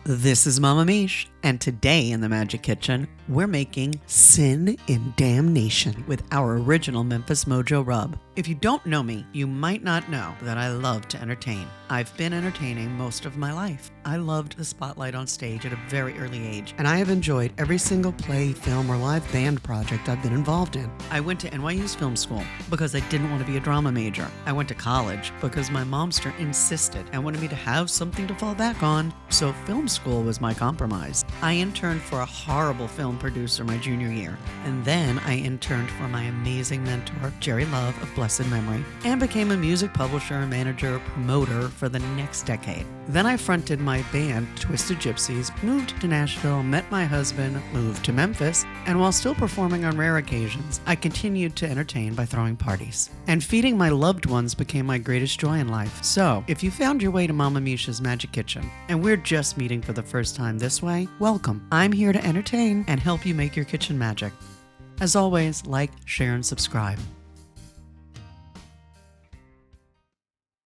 This is Mama Mish, and today in the Magic Kitchen, we're making Sin in Damnation with our original Memphis Mojo Rub. If you don't know me, you might not know that I love to entertain. I've been entertaining most of my life. I loved the spotlight on stage at a very early age, and I have enjoyed every single play, film, or live band project I've been involved in. I went to NYU's film school because I didn't want to be a drama major. I went to college because my momster insisted and wanted me to have something to fall back on, so film school was my compromise. I interned for a horrible film producer my junior year, and then I interned for my amazing mentor, Jerry Love of blessed memory, and became a music publisher, manager, promoter for the next decade. Then I fronted my band, Twisted Gypsies, moved to Nashville, met my husband, moved to Memphis, and while still performing on rare occasions, I continued to entertain by throwing parties. And feeding my loved ones became my greatest joy in life. So, if you found your way to Mama Misha's Magic Kitchen, and we're just meeting for the first time this way, welcome. I'm here to entertain and help you make your kitchen magic. As always, like, share, and subscribe.